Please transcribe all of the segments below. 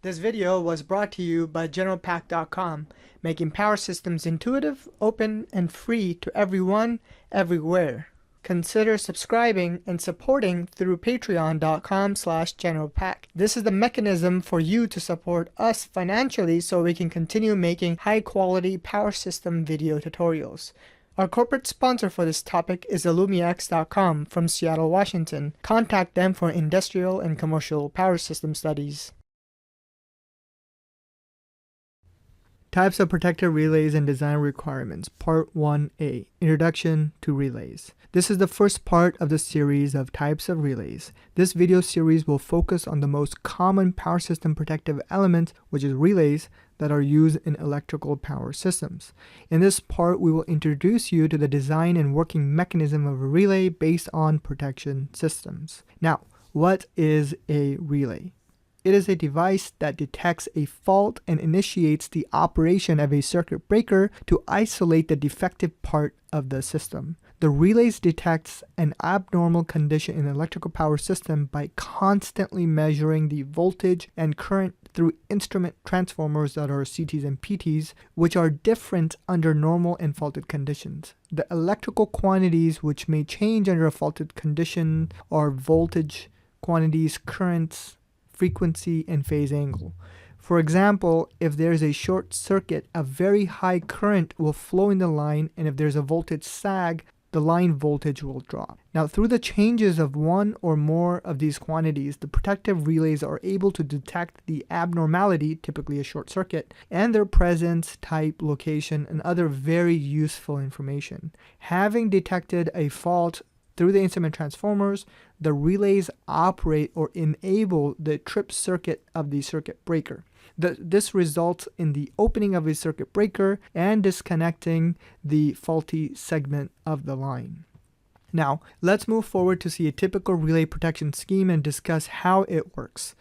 This video was brought to you by GeneralPack.com, making power systems intuitive, open, and free to everyone, everywhere. Consider subscribing and supporting through patreon.com/generalpack. This is the mechanism for you to support us financially so we can continue making high-quality power system video tutorials. Our corporate sponsor for this topic is AllumiaX.com from Seattle, Washington. Contact them for industrial and commercial power system studies. Types of protector relays and design requirements, Part 1A, Introduction to Relays. This is the first part of the series of types of relays. This video series will focus on the most common power system protective element, which is relays, that are used in electrical power systems. In this part, we will introduce you to the design and working mechanism of a relay based on protection systems. Now, what is a relay? It is a device that detects a fault and initiates the operation of a circuit breaker to isolate the defective part of the system. The relays detects an abnormal condition in an electrical power system by constantly measuring the voltage and current through instrument transformers that are CTs and PTs, which are different under normal and faulted conditions. The electrical quantities which may change under a faulted condition are voltage quantities, currents, frequency, and phase angle. For example, if there's a short circuit, a very high current will flow in the line, and if there's a voltage sag, the line voltage will drop. Now, through the changes of one or more of these quantities, the protective relays are able to detect the abnormality, typically a short circuit, and their presence, type, location, and other very useful information. Having detected a fault through the instrument transformers, the relays operate or enable the trip circuit of the circuit breaker. This results in the opening of a circuit breaker and disconnecting the faulty segment of the line. Now, let's move forward to see a typical relay protection scheme and discuss how it works.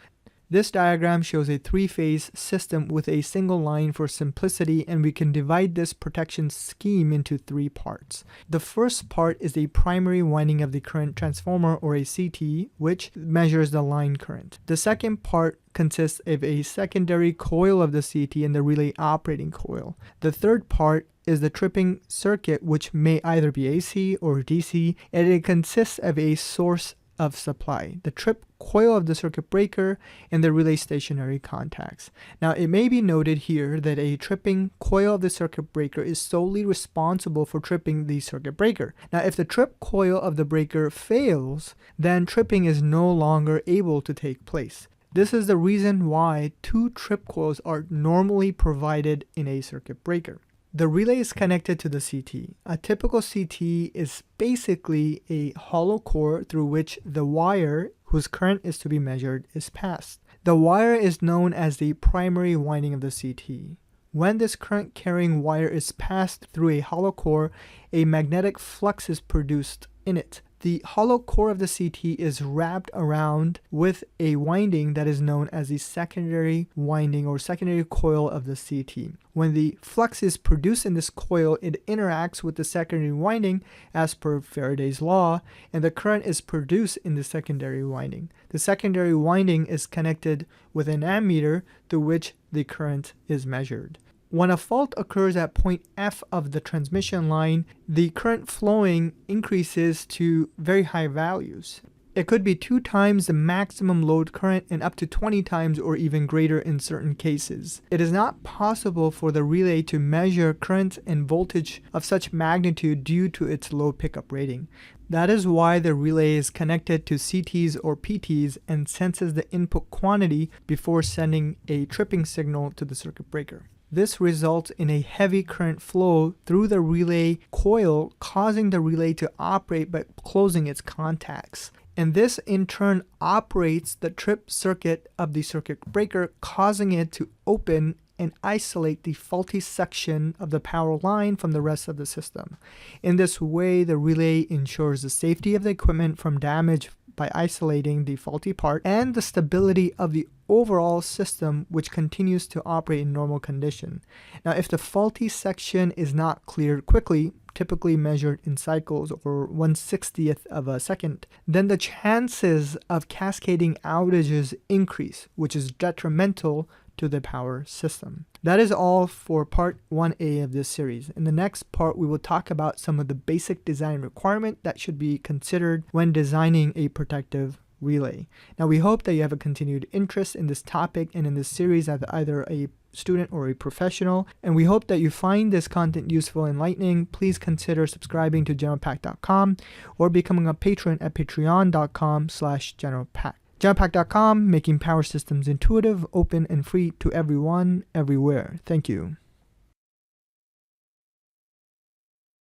This diagram shows a three-phase system with a single line for simplicity, and we can divide this protection scheme into three parts. The first part is a primary winding of the current transformer, or a CT, which measures the line current. The second part consists of a secondary coil of the CT and the relay operating coil. The third part is the tripping circuit, which may either be AC or DC, and it consists of a source of supply, the trip coil of the circuit breaker, and the relay stationary contacts. Now, it may be noted here that a tripping coil of the circuit breaker is solely responsible for tripping the circuit breaker. Now, if the trip coil of the breaker fails, then tripping is no longer able to take place. This is the reason why two trip coils are normally provided in a circuit breaker. The relay is connected to the CT. A typical CT is basically a hollow core through which the wire, whose current is to be measured, is passed. The wire is known as the primary winding of the CT. When this current carrying wire is passed through a hollow core, a magnetic flux is produced in it. The hollow core of the CT is wrapped around with a winding that is known as the secondary winding or secondary coil of the CT. When the flux is produced in this coil, it interacts with the secondary winding as per Faraday's law, and the current is produced in the secondary winding. The secondary winding is connected with an ammeter through which the current is measured. When a fault occurs at point F of the transmission line, the current flowing increases to very high values. It could be 2 times the maximum load current and up to 20 times or even greater in certain cases. It is not possible for the relay to measure current and voltage of such magnitude due to its low pickup rating. That is why the relay is connected to CTs or PTs and senses the input quantity before sending a tripping signal to the circuit breaker. This results in a heavy current flow through the relay coil, causing the relay to operate by closing its contacts. And this in turn operates the trip circuit of the circuit breaker, causing it to open and isolate the faulty section of the power line from the rest of the system. In this way, the relay ensures the safety of the equipment from damage by isolating the faulty part and the stability of the overall system, which continues to operate in normal condition. Now, if the faulty section is not cleared quickly, typically measured in cycles or 1/60th of a second, then the chances of cascading outages increase, which is detrimental to the power system. That is all for part 1A of this series. In the next part, we will talk about some of the basic design requirements that should be considered when designing a protective relay. Now, we hope that you have a continued interest in this topic and in this series as either a student or a professional, and we hope that you find this content useful and enlightening. Please consider subscribing to generalpack.com or becoming a patron at patreon.com/generalpack. generalpack.com, making power systems intuitive, open, and free to everyone, everywhere. Thank you.